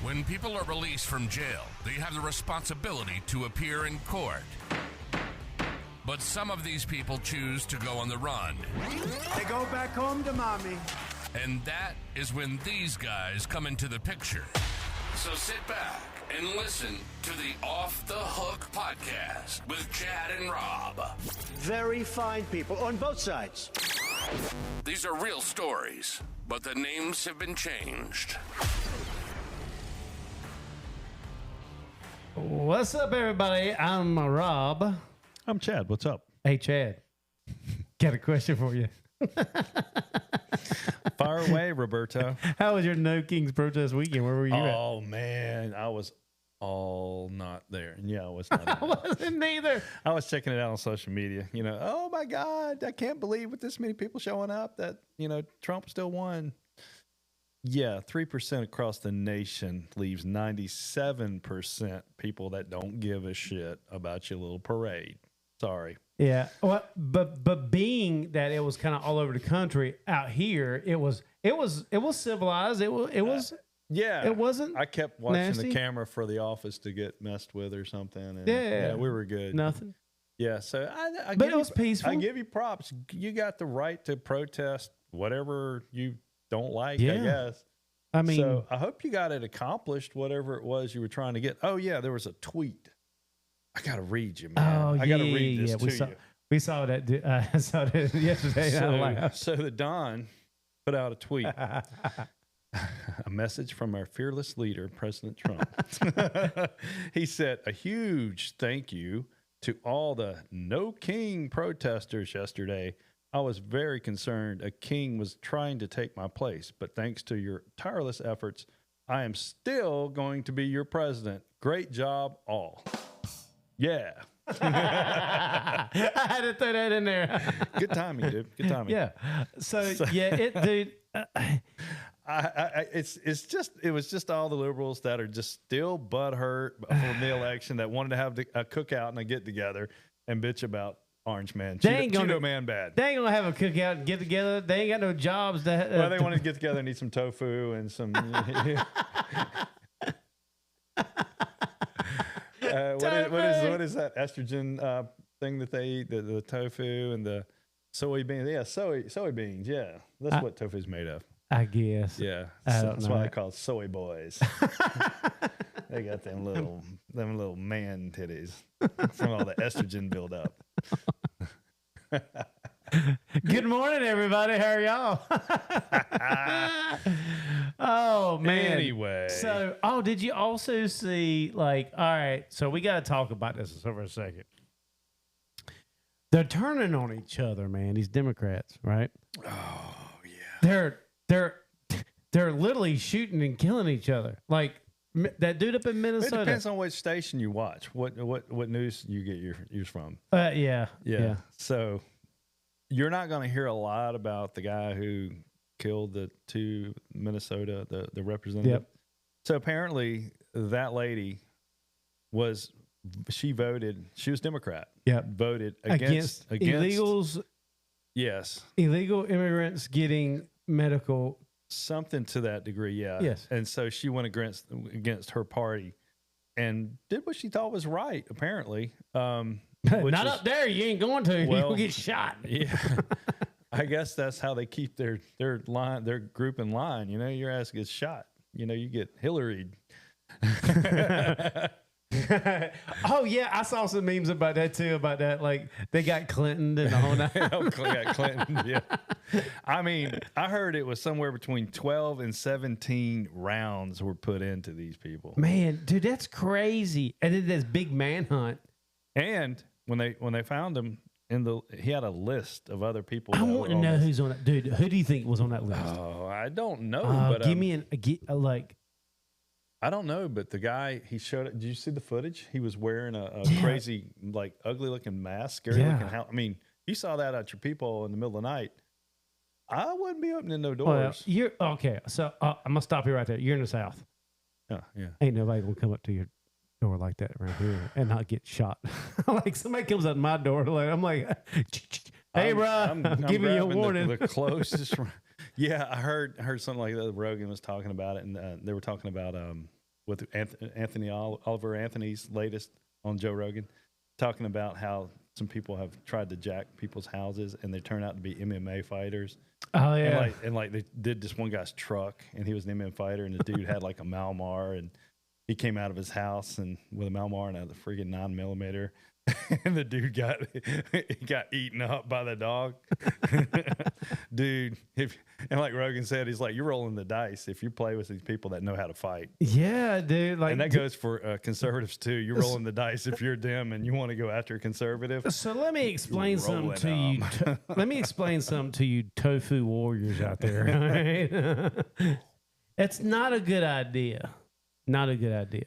When people are released from jail, they have the responsibility to appear in court. But some of these people choose to go on the run. They go back home to mommy. And that is when these guys come into the picture. So sit back and listen to the Off the Hook podcast with Chad and Rob. Very fine people on both sides. These are real stories, but the names have been changed. What's up, everybody? I'm Rob. I'm Chad. What's up? Hey, Chad. Got a question for you. Fire away, Roberto. How was your No Kings protest weekend? Where were you at? Oh, man. I was all not there. Yeah, I was not there. I wasn't neither. I was checking it out on social media. You know, oh, my God, I can't believe with this many people showing up that, you know, Trump still won. Yeah, 3% across the nation leaves 97% people that don't give a shit about your little parade. Sorry. Yeah, well, but being that it was kind of all over the country, out here it was civilized. It was Yeah, it wasn't. I kept watching nasty. the camera for The Office to get messed with or something. And Yeah. we were good. Nothing. Yeah, so I But give it was you, peaceful. I give you props. You got the right to protest whatever you don't like, Yeah. I guess. I mean, So I hope you got it accomplished, whatever it was you were trying to get. Oh, yeah, there was a tweet. I got to read you, man. oh I yeah, got to read this yeah. to We saw that. I saw that yesterday. you. So the Don put out a tweet. A message from our fearless leader, President Trump. He said, a huge thank you to all the No King protesters yesterday. I was very concerned a king was trying to take my place, but thanks to your tireless efforts, I am still going to be your president. Great job, all. Yeah. I had to throw that in there. Good timing, dude. Good timing. Yeah. So yeah, dude. It was just all the liberals that are just still butthurt from the election that wanted to have a cookout and a get together and bitch about Orange Man. They ain't Cheeto gonna- Man bad. They ain't gonna have a cookout and get together. They ain't got no jobs. Well, they wanted to get together and eat some tofu and some. What is that estrogen thing that they eat? The tofu and the soybeans. Yeah, soybeans. Yeah, that's what tofu's made of. I guess. Yeah, I so don't that's know. why they call it soy boys. They got them little man titties from all the estrogen buildup. Good morning, everybody. How are y'all? Oh man. Anyway, So, did you also see all right, so we got to talk about this for a second. They're turning on each other, man. These Democrats, right? oh yeah, They're literally shooting and killing each other. Like that dude up in it Minnesota. depends on which station you watch. What news you get your news from? Yeah. So you're not going to hear a lot about the guy who killed the two Minnesota, the representative. Yep. So apparently that lady she was Democrat. Yep. Voted Against illegals, Yes. illegal immigrants getting medical. Something to that degree, yeah. Yes. And so she went against her party and did what she thought was right, apparently. Not up there. You ain't going to. Well, You'll get shot. Yeah. I guess that's how they keep their group in line. You know, your ass gets shot. You know, you get Hillaried. Oh yeah, I saw some memes about that too. About that, like they got Clinton and the whole night. Got Clinton, yeah. I mean, I heard it was somewhere between 12 and 17 rounds were put into these people. Man, dude, that's crazy. And then this big manhunt. And when they found him he had a list of other people. I that want were to on know this. who's on that. Dude, who do you think was on that list? Oh, I don't know. But give me I don't know, but the guy, he showed it. Did you see the footage? He was wearing a crazy, like, ugly looking mask, scary looking house. I mean, you saw that at your people in the middle of the night. I wouldn't be opening no doors. Well, you're okay. So I'm gonna stop you right there. You're in the South. Yeah, yeah. Ain't nobody gonna come up to your door like that right here and not get shot. Like somebody comes at my door, like I'm like, hey, bro, I'm giving you a grabbing warning. The closest. Yeah, I heard something like that. Rogan was talking about it, and they were talking about with Oliver Anthony's latest on Joe Rogan, talking about how some people have tried to jack people's houses and they turn out to be MMA fighters. Oh yeah. And like they did this one guy's truck and he was an MMA fighter and the dude had like a Malmar and he came out of his house and with a Malmar and a friggin' 9mm. And the dude got eaten up by the dog. Dude, and like Rogan said, he's like, you're rolling the dice if you play with these people that know how to fight. Yeah, dude. Like, and that goes for conservatives too. You're rolling the dice if you're them and you want to go after a conservative. So let me explain something to you. Let me explain something to you, tofu warriors out there. Right? It's not a good idea. Not a good idea.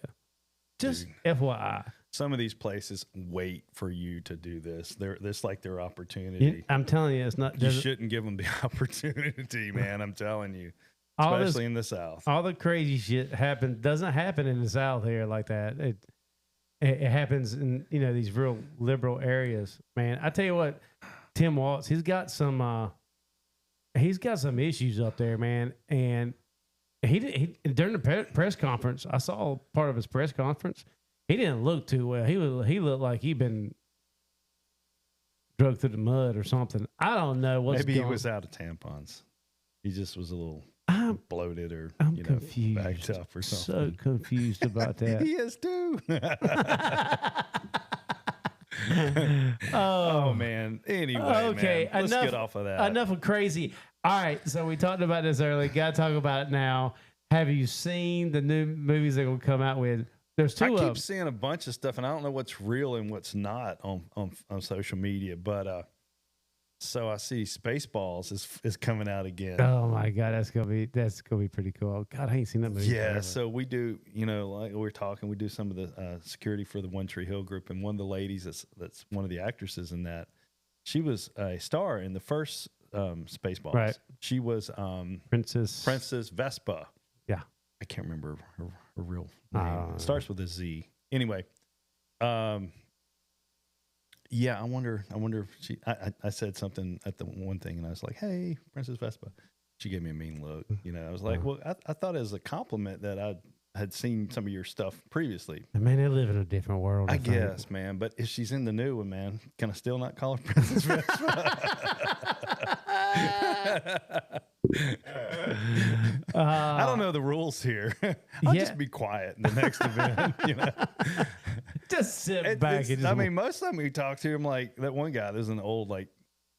Just FYI. Some of these places wait for you to do this. It's like their opportunity. I'm telling you, it's not. You shouldn't give them the opportunity, man. I'm telling you, especially in the South. All the crazy shit doesn't happen in the South here like that. It happens in these real liberal areas, man. I tell you what, Tim Waltz, he's got some issues up there, man. And he during the press conference, I saw part of his press conference. He didn't look too well. He looked like he'd been drugged through the mud or something. I don't know what's Maybe he was out of tampons. He just was a little bloated or confused. backed up or something. So confused about that. He is too. Oh man. Anyway, okay, man, let's get off of that. Enough of crazy. All right, so we talked about this earlier. Got to talk about it now. Have you seen the new movies they're going to come out with? There's two. I keep seeing a bunch of stuff, and I don't know what's real and what's not on social media. But so I see Spaceballs is coming out again. Oh my God, that's gonna be pretty cool. God, I ain't seen that movie. Yeah, forever. so we do, like we were talking, we do some of the security for the One Tree Hill group, and one of the ladies that's one of the actresses in that, she was a star in the first Spaceballs. Right. She was Princess Vespa. Yeah. I can't remember her real name. It starts with a Z. Anyway, yeah, I wonder if she. I said something at the one thing, and I was like, "Hey, Princess Vespa." She gave me a mean look. I was like, "Well, I thought it was a compliment that I had seen some of your stuff previously." Man, they live in a different world. I guess, man. But if she's in the new one, man, can I still not call her Princess Vespa? I don't know the rules here. I'll just be quiet in the next event. Just sit back. I mean, most of the time we talk to him, like that one guy. There's an old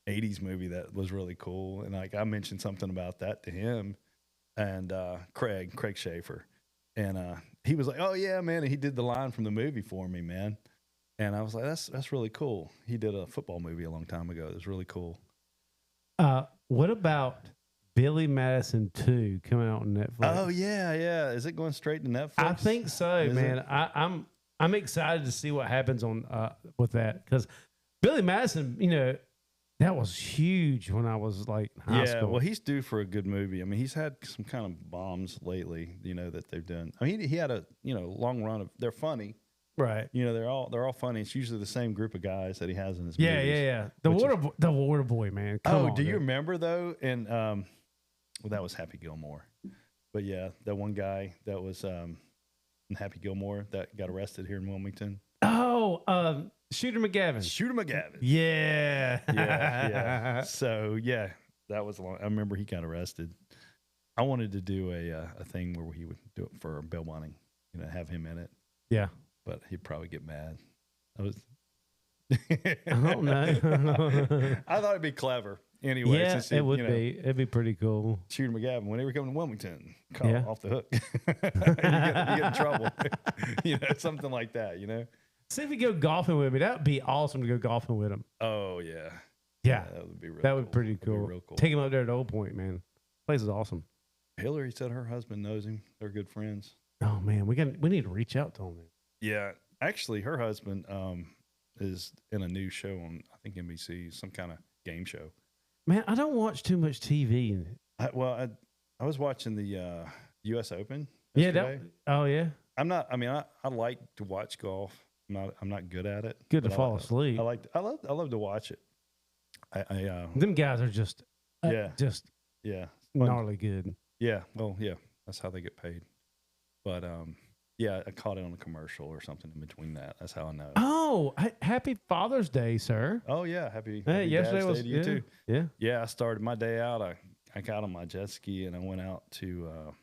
80s movie that was really cool, and I mentioned something about that to him, and Craig Schaefer, and he was like, "Oh yeah, man," and he did the line from the movie for me, man. And I was like, "That's really cool." He did a football movie a long time ago. It was really cool. What about Billy Madison 2 coming out on Netflix? Oh yeah. Is it going straight to Netflix? I think so, man. I'm excited to see what happens on with that, because Billy Madison, that was huge when I was like high school. Well, he's due for a good movie. I mean, he's had some kind of bombs lately, that they've done. I mean, he had a long run of. They're funny. Right. They're all funny. It's usually the same group of guys that he has in his movies. Yeah. The Water Boy, man. Come on, do you remember though? And that was Happy Gilmore. But yeah, that one guy that was in Happy Gilmore that got arrested here in Wilmington. Oh, Shooter McGavin. Yeah. So yeah, that was long. I remember he got arrested. I wanted to do a thing where he would do it for bail bonding, have him in it. Yeah. But he'd probably get mad. I don't know. I thought it'd be clever. Anyway, yeah, it would be. It'd be pretty cool. Shooter McGavin, whenever you come to Wilmington, call off the hook. you get in trouble. Something like that, See if you go golfing with me. That would be awesome to go golfing with him. Oh, yeah. Yeah. That would be real That would be pretty cool. Real cool. Take him up there at Old Point, man. The place is awesome. Hillary said her husband knows him. They're good friends. Oh, man. We need to reach out to him. Yeah. Actually, her husband is in a new show on, I think, NBC, some kind of game show. Man, I don't watch too much TV. I was watching the U.S. Open yesterday. Yeah. I like to watch golf. I'm not good at it. Good to fall asleep. I love to watch it. Them guys are just gnarly good. Yeah. Well, yeah. That's how they get paid. But Yeah, I caught it on a commercial or something in between that. That's how I know. Oh, happy Father's Day, sir. Oh yeah, happy yesterday Dad's was Day to you too. Yeah. Yeah, I started my day out. I got on my jet ski and I went out to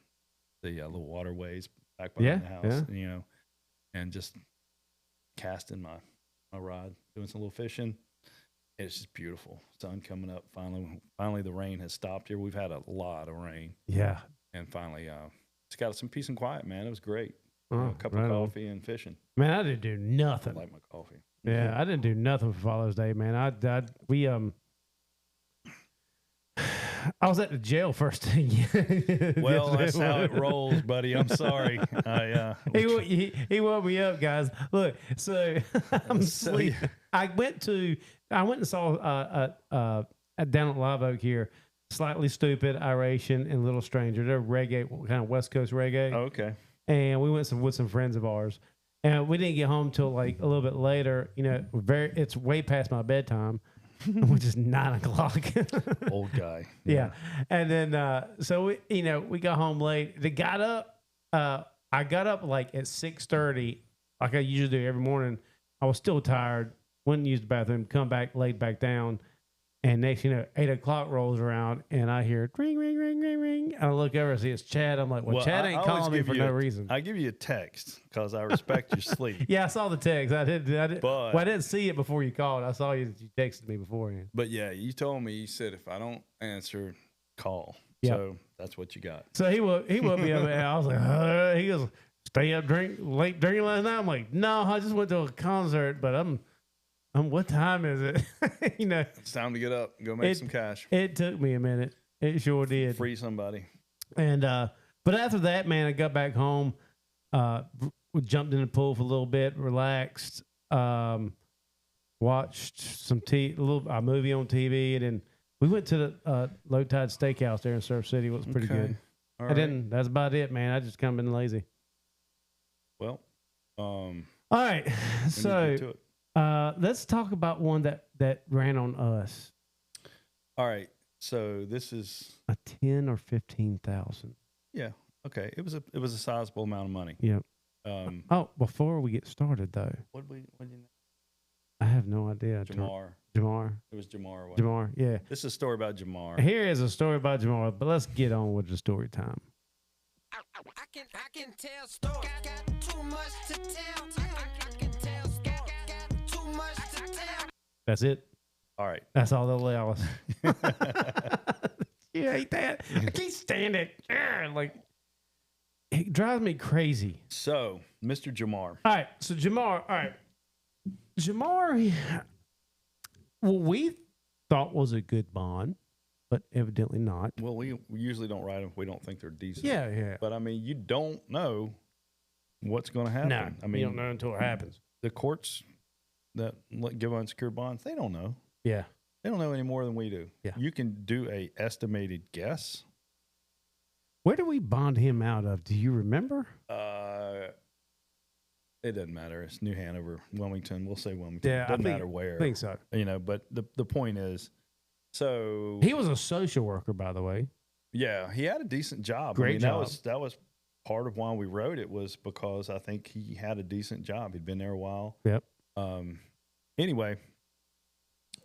the little waterways back behind the house, and just casting my rod, doing some little fishing. It's just beautiful. Sun coming up. Finally, the rain has stopped here. We've had a lot of rain. Yeah. And finally, it's got some peace and quiet, man. It was great. Oh, a cup of coffee and fishing. Man, I didn't do nothing. I like my coffee. Yeah, I didn't do nothing for Father's Day, man. I was at the jail first thing. Well, that's how it rolls, buddy. I'm sorry. He woke me up, guys. Look, so I'm asleep. I went and saw down at Live Oak here, Slightly Stupid, Iration, and Little Stranger. They're reggae, kind of West Coast reggae. Oh, okay. And we went with some friends of ours, and we didn't get home till like a little bit later. It's way past my bedtime. Which is 9 o'clock. Old guy. Yeah. And then, so we got home late. They got up. I got up like at 6:30, like I usually do every morning. I was still tired. Went and used the bathroom, come back, laid back down. And next, 8 o'clock rolls around and I hear ring, ring, ring, ring, ring. And I look over and see it's Chad. I'm like, well Chad ain't calling me for no reason. I give you a text because I respect your sleep. Yeah, I saw the text. I didn't see it before you called. I saw you texted me beforehand. But yeah, you told me, you said, if I don't answer, call. Yep. So that's what you got. So he woke me up and I was like, he goes, stay up late drinking last night. I'm like, no, I just went to a concert, but what time is it? It's time to get up and go make some cash. It took me a minute. It sure did. Free somebody. And but after that, man, I got back home, jumped in the pool for a little bit, relaxed, watched some a movie on TV, and then we went to the Low Tide Steakhouse there in Surf City. It was pretty good. All and right. then that's about it, man. I just kind of been lazy. Well, all right. So let's talk about one that ran on us. All right. So this is a 10 or 15,000. Yeah. Okay. It was a sizable amount of money. Yep. Before we get started though, what did you know? I have no idea. Jamar. It was Jamar. Jamar. Yeah. This is a story about Jamar. Here is a story about Jamar, but let's get on with the story time. I can tell stories. Got too much to tell. I can tell stories. Got too much to tell. That's it. All right. That's all they'll allow us. You hate that? I can't stand it. Like, it drives me crazy. So, Mr. Jamar. All right. So, Jamar. All right. Jamar, what we thought was a good bond, but evidently not. Well, we usually don't write them if we don't think they're decent. Yeah. But, I mean, you don't know what's going to happen. No, I mean, you don't know until it happens. The courts that give unsecured bonds, they don't know. Yeah. They don't know any more than we do. Yeah. You can do a estimated guess. Where do we bond him out of? Do you remember? It doesn't matter. It's New Hanover, Wilmington. We'll say Wilmington. Yeah, Doesn't matter where. I think so. But the point is, so he was a social worker, by the way. Yeah, he had a decent job. Great job. That was part of why we wrote it, was because I think he had a decent job. He'd been there a while. Yep. Anyway,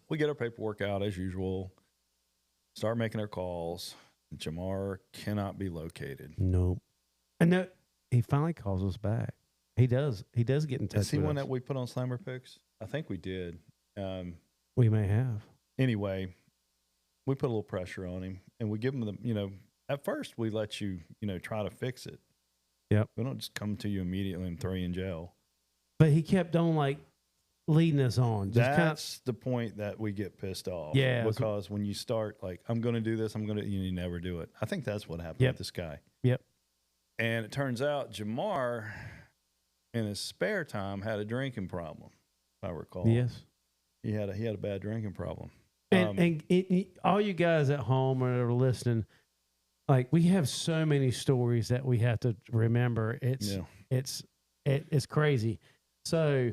we get our paperwork out as usual. Start making our calls. Jamar cannot be located. Nope. And no, he finally calls us back. He does. He does get in touch with us. Is he one that we put on Slammer Picks? I think we did. We may have. Anyway, we put a little pressure on him, and we give him at first we let you, try to fix it. Yep. We don't just come to you immediately and throw you in jail. But he kept on leading us on. That's the point that we get pissed off. Yeah. Because when you start I'm going to do this, you never do it. I think that's what happened with this guy. Yep. And it turns out Jamar, in his spare time, had a drinking problem, if I recall. Yes. He had a bad drinking problem. And all you guys at home or listening, we have so many stories that we have to remember. It's crazy. So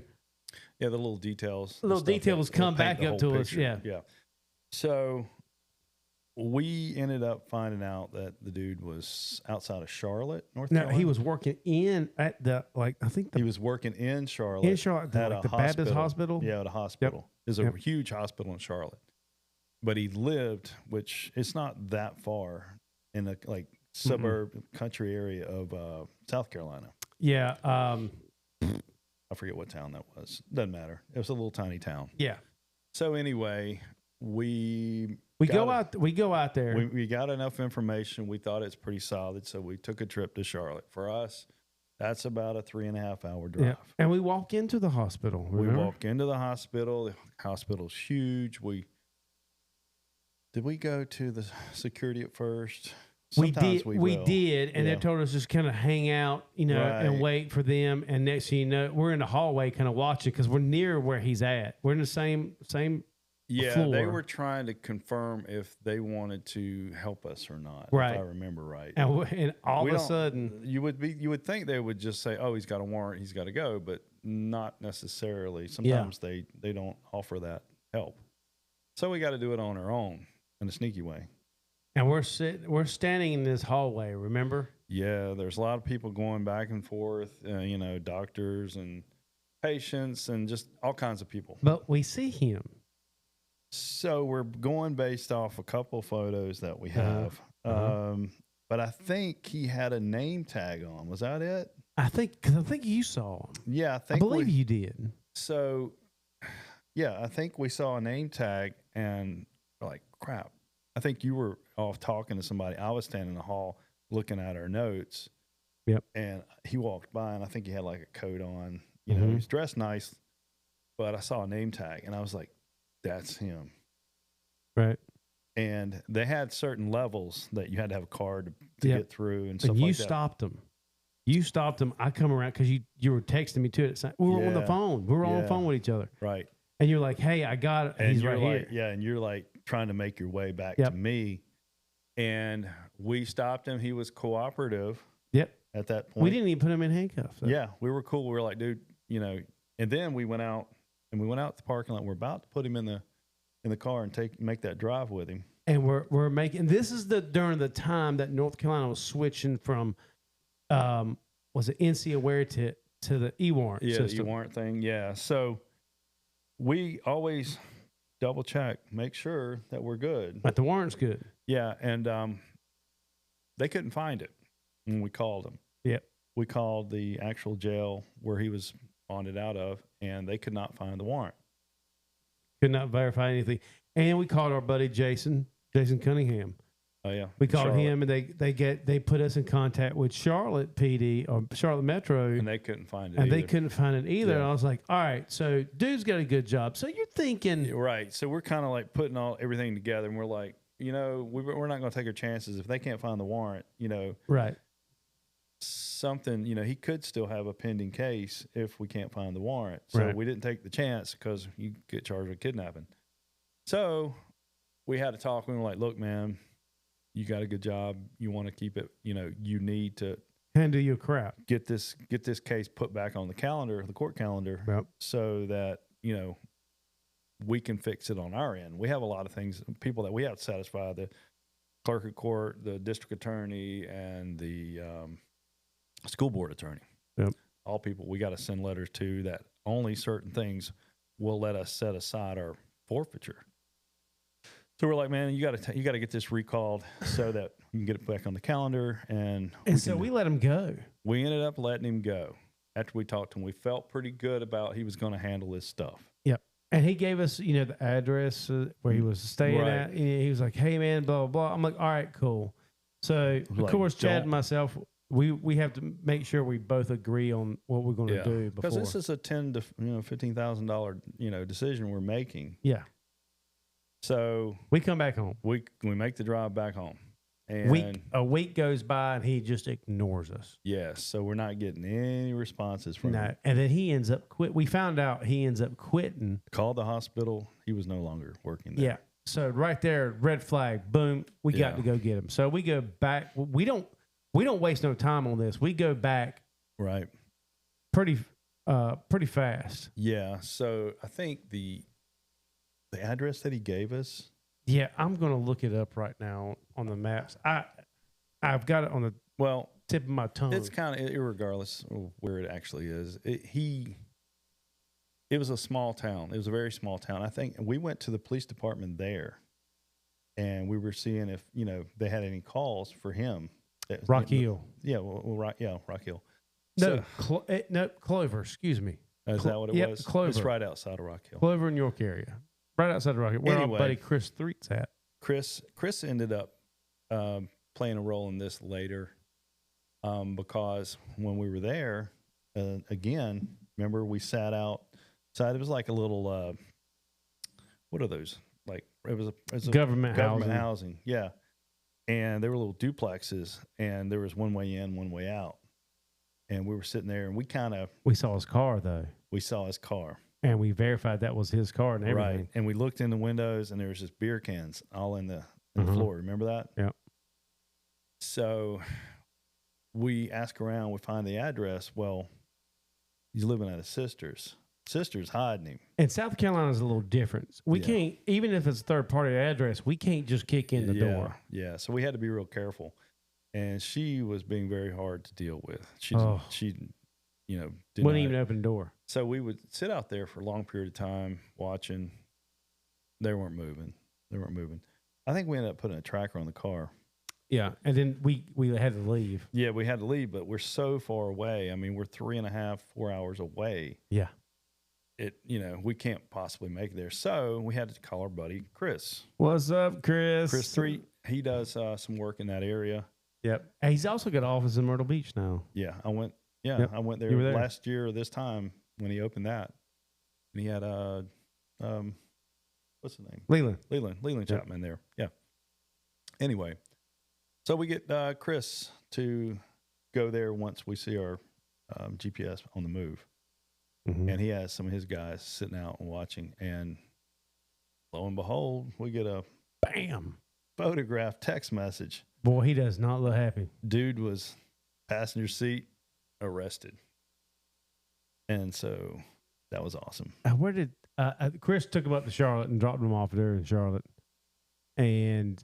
yeah, the little details. Come back up to us. Yeah. Yeah. So we ended up finding out that the dude was outside of Charlotte, North No, Carolina. he was working at the He was working in Charlotte. in Charlotte, at the Baptist hospital. Yeah, at a hospital. There's a Yep. huge hospital in Charlotte. But he lived, which it's not that far, in a suburb country area of South Carolina. Yeah. I forget what town that was. Doesn't matter. It was a little tiny town. Yeah. So anyway, we go out there. We got enough information. We thought it's pretty solid, so we took a trip to Charlotte. For us, that's about a 3.5 hour drive. Yeah. And we walk into the hospital. We walk into the hospital. The hospital's huge. Did we go to the security at first? Sometimes we did, and Yeah. they told us just kind of hang out, and Right. wait for them. And next thing you know, we're in the hallway, kind of watching because we're near where he's at. We're in the same Yeah, floor. they were trying to confirm if they wanted to help us or not. Right. If I remember right. and all We of a don't- sudden, you would think they would just say, "Oh, he's got a warrant, he's got to go," but not necessarily. Sometimes they don't offer that help. So we got to do it on our own in a sneaky way. and we're standing in this hallway. Remember? Yeah, there's a lot of people going back and forth. Doctors and patients and just all kinds of people. But we see him. So we're going based off a couple photos that we have. But I think he had a name tag on. Was that it? I think you saw him. Yeah, I believe you did. So, yeah, I think we saw a name tag and we're like, crap. I think you were off talking to somebody. I was standing in the hall looking at our notes. Yep. And he walked by and I think he had like a coat on. He was dressed nice, but I saw a name tag and I was like, that's him. Right. And they had certain levels that you had to have a card to Yep. get through and stuff And you like that. stopped him. You stopped him. I come around because you were texting me too. We were on the Yeah. phone. We were on the Yeah. phone with each other. Right. And you're like, hey, I got it. And He's you're right like, here. yeah, and you're like trying to make your way back Yep. to me. And we stopped him. He was cooperative Yep. at that point. We didn't even put him in handcuffs. though. Yeah, we were cool. We were like, dude, and then we went out to the parking lot. We're about to put him in the car and make that drive with him. And we're making, this is during the time that North Carolina was switching from, was it NC Aware to the e-warrant Yeah, system. the warrant thing. Yeah. So we always double check, make sure that we're good. But the warrant's good. Yeah. And they couldn't find it when we called them. Yep. We called the actual jail where he was bonded out of, and they could not find the warrant. Could not verify anything. And we called our buddy Jason Cunningham. Oh yeah. We called Charlotte. him, and they put us in contact with Charlotte PD or Charlotte Metro, And they couldn't find it and they either. couldn't find it either. Yeah. And I was like, all right, so dude's got a good job. So you're thinking, Right. So we're kind of like putting everything together, and we're like, we're not going to take our chances if they can't find the warrant. right? Something, he could still have a pending case if we can't find the warrant. So Right. we didn't take the chance because you get charged with kidnapping. So we had to talk. We were like, look, man, you got a good job. You want to keep it, you need to Handle your crap. get this case put back on the calendar, the court calendar, Yep. so that, we can fix it on our end. We have a lot of things, people that we have to satisfy, the clerk of court, the district attorney, and the school board attorney. Yep. All people we got to send letters to that only certain things will let us set aside our forfeiture. So we're like, man, you got to get this recalled so that you can get it back on the calendar. And So we let him go. we ended up letting him go after we talked to him. We felt pretty good about he was going to handle his stuff. Yep. And he gave us, the address where he was staying Right. at. He was like, hey, man, blah, blah, blah. I'm like, all right, cool. So, of Like, course, Chad don't- and myself, we have to make sure we both agree on what we're going to do because before. this is a $10,000 to $15,000 decision we're making. Yeah. So We come back home. we make the drive back home, and A week goes by and he just ignores us. yes, so we're not getting any responses from No. him. And then he ends up quit. We found out he ends up quitting. Called the hospital. He was no longer working there. Yeah. So right there, red flag, boom, we got Yeah. to go get him. So we go back. We don't waste no time on this. We go back Right. pretty fast. Yeah. So I think the address that he gave us Yeah, I'm going to look it up right now on the maps. I've got it on the Well, tip of my tongue. it's kind of irregardless of where it actually is. It was a small town. It was a very small town. I think we went to the police department there, and we were seeing if they had any calls for him. Rock Hill. Yeah, Rock Hill. No, So, no, Clover. Excuse me. is that what it Yep, was? Clover. It's right outside of Rock Hill. Clover in York area, right outside of Rock Hill, where Anyway. our buddy Chris Threet's at. Chris ended up playing a role in this later because when we were there, again, remember we sat outside. It was like a little, what are those? Like it was a Government housing. Yeah. And there were little duplexes, and there was one way in, one way out. And we were sitting there, and We saw his car though, we saw his car. and we verified that was his car and everything. Right. And we looked in the windows, and there was just beer cans all in the Mhm. floor. Remember that? Yep. So we ask around, we find the address. Well, he's living at his sister's. Sister's hiding him. And South Carolina is a little different. We Yeah. can't, even if it's a third party address, we can't just kick in the door. Yeah. So we had to be real careful. And she was being very hard to deal with. She did Wouldn't not. even open the door. So we would sit out there for a long period of time watching. They weren't moving. I think we ended up putting a tracker on the car. Yeah. And then we had to leave. Yeah, we had to leave, but we're so far away. I mean, we're 3.5, 4 hours away. Yeah. We can't possibly make it there. So we had to call our buddy Chris. What's up, Chris? Chris Threet. He does some work in that area. Yep. And he's also got an office in Myrtle Beach now. Yeah, I went. Yeah, Yep. I went You there were there. last year this time when he opened that. And he had what's the name? Leland Chapman there. Yeah. Anyway, so we get Chris to go there once we see our GPS on the move. Mhm. And he has some of his guys sitting out and watching. And lo and behold, we get a Bam. photograph text message. Boy, he does not look happy. Dude was passenger seat, arrested. And so that was awesome. Where did Chris took him up to Charlotte and dropped him off there in Charlotte? And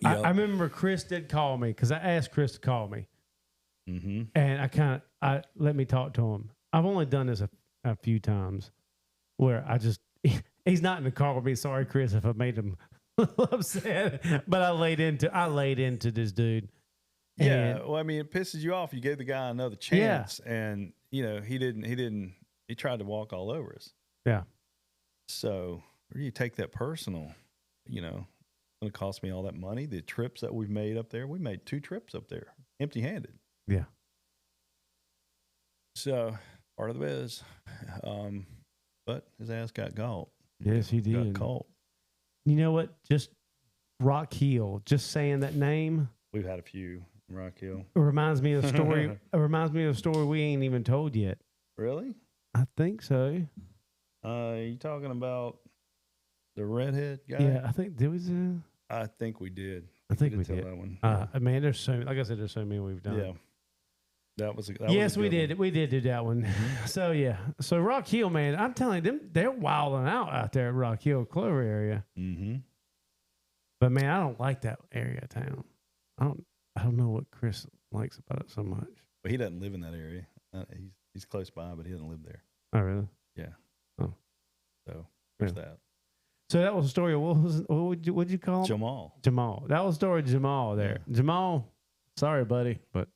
Yep. I remember Chris did call me because I asked Chris to call me. Mm-hmm. And I let me talk to him. I've only done this a few times where he's not in the car with me. Sorry, Chris, if I made him upset, but I laid into this dude. Yeah. And- Well, I mean, it pisses you off. You gave the guy another chance and he tried to walk all over us. Yeah. So you take that personal, it's going to cost me all that money. The trips that we've made up there, we made 2 trips up there empty handed. Yeah. So part of the biz. But his ass got caught. Yes, he Got did. caught. You know what? Just Rock Hill, just saying that name We've had a few in Rock Hill. reminds me of a story. It reminds me of a story we ain't even told yet. Really? I think so. You talking about the redhead guy? Yeah, I think there was a. I think we did. I think we tell did. that one. Man, there's so like I said, there's so many we've done. Yeah. That was Yes, we good did. one. We did do that one. So yeah. So Rock Hill, man, I'm telling you, they're wilding out there at Rock Hill, Clover area. Mm-hmm. But man, I don't like that area of town. I don't know what Chris likes about it so much. But he doesn't live in that area. He's close by, but he doesn't live there. Oh really? Yeah. Oh. So there's Yeah. that. So that was a story of what'd you call him? Jamal, Jamal. That was a story of Jamal there. Yeah. Jamal, sorry, buddy, but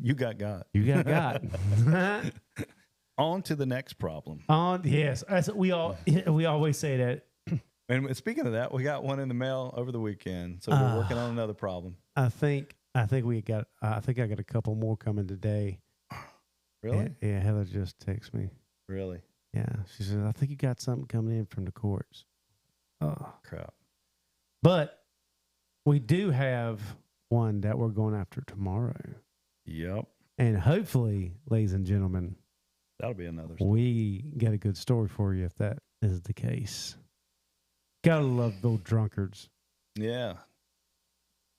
you got. you got. On to the next problem. Yes, we always say that. And speaking of that, we got one in the mail over the weekend. So we're working on another problem. I think I got a couple more coming today. Really? Yeah, Heather just texted me. Really? Yeah, she says I think you got something coming in from the courts. Oh Crap. but we do have one that we're going after tomorrow, Yep. and hopefully, ladies and gentlemen, That'll be another. we get a good story for you if that is the case. Gotta love those drunkards, Yeah.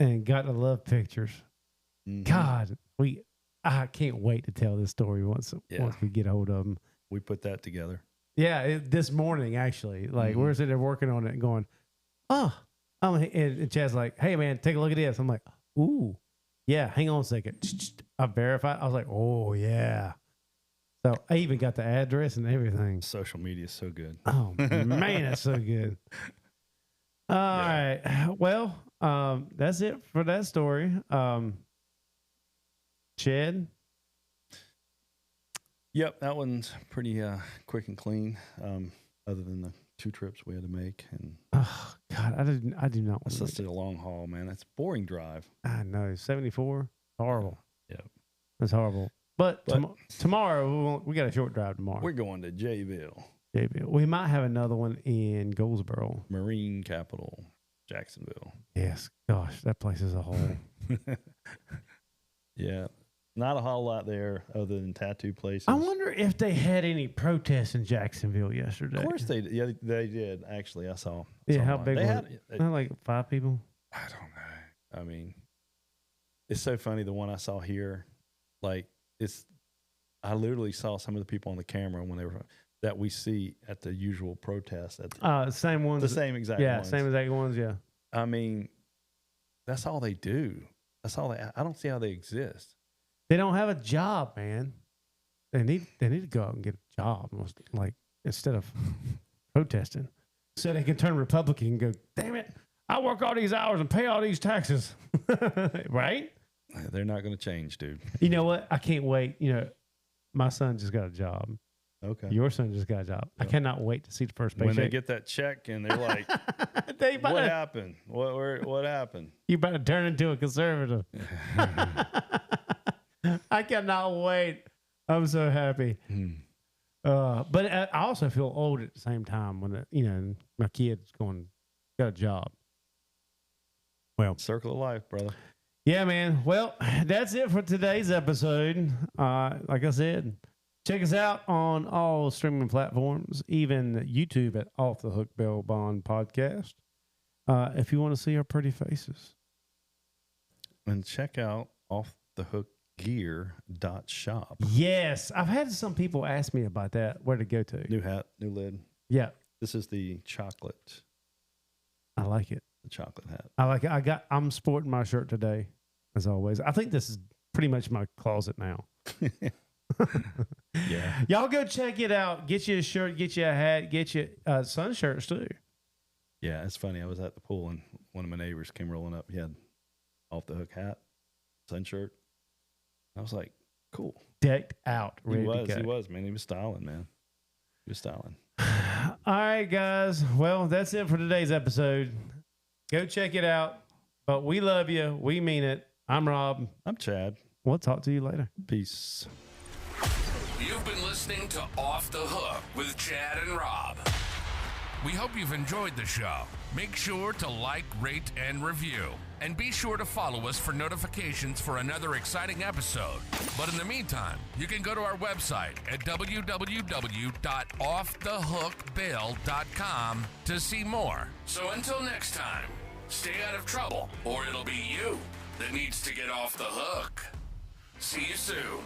and gotta love pictures. Mhm. God, I can't wait to tell this story once we get a hold of them. We put that together. Yeah, this morning actually, like we're sitting there working on it and going, oh, and Chad's like, hey man, take a look at this. I'm like, ooh, yeah, hang on a second. I verified. I was like, oh yeah. So I even got the address and everything. Social media is so good. Oh man, that's so good. All right. Well, that's it for that story. Chad. Yep, that one's pretty quick and clean. Other than the 2 trips we had to make, and Oh God, I do not want it's to. such a long haul, man. That's a boring drive. I know 74. Horrible. Yep. That's horrible. But tomorrow we got a short drive tomorrow. We're going to Jayville, We might have another one in Goldsboro. Marine capital, Jacksonville. Yes. Gosh, that place is a hole. Yeah, not a whole lot there other than tattoo places. I wonder if they had any protests in Jacksonville yesterday. Of course they did. Yeah, they did. Actually, I saw. Yeah, how one. big They was had? it? Like 5 people. I don't know. I mean, it's so funny. The one I saw here, like I literally saw some of the people on the camera when they were that we see at the usual protest. At Same ones. the same exact Yeah, ones. same exact ones. Yeah. I mean, that's all they do. That's all they. I don't see how they exist. They don't have a job, man. They need to go out and get a job, like instead of protesting, so they can turn Republican and go, damn it, I work all these hours and pay all these taxes, right? They're not going to change, dude. You know what? I can't wait. You know, my son just got a job. Okay. Your son just got a job. I cannot wait to see the first paycheck. When they get that check and they're like, "What happened? What happened?" You better turn into a conservative. I cannot wait. I'm so happy. But I also feel old at the same time when my kid's got a job. Well, Circle of life, brother. yeah, man. Well, that's it for today's episode. Like I said, check us out on all streaming platforms, even YouTube at Off the Hook Bail Bond Podcast. If you want to see our pretty faces. And check out offthehookgear.shop. Yes. I've had some people ask me about that, where to go to. New hat, new lid. Yeah. This is the chocolate. I like it. The chocolate hat. I like it. I'm sporting my shirt today, as always. I think this is pretty much my closet now. Yeah. Y'all go check it out. Get you a shirt, get you a hat, get you sun shirts too. Yeah, it's funny. I was at the pool and one of my neighbors came rolling up. He had off the hook hat, sun shirt. I was like, cool. Decked out. He was, man. He was styling, man. He was styling. All right, guys. Well, that's it for today's episode. Go check it out. But we love you. We mean it. I'm Rob. I'm Chad. We'll talk to you later. Peace. You've been listening to Off the Hook with Chad and Rob. We hope you've enjoyed the show. Make sure to like, rate, and review. And be sure to follow us for notifications for another exciting episode. But in the meantime, you can go to our website at www.offthehookbail.com to see more. So until next time, stay out of trouble, or it'll be you that needs to get off the hook. See you soon.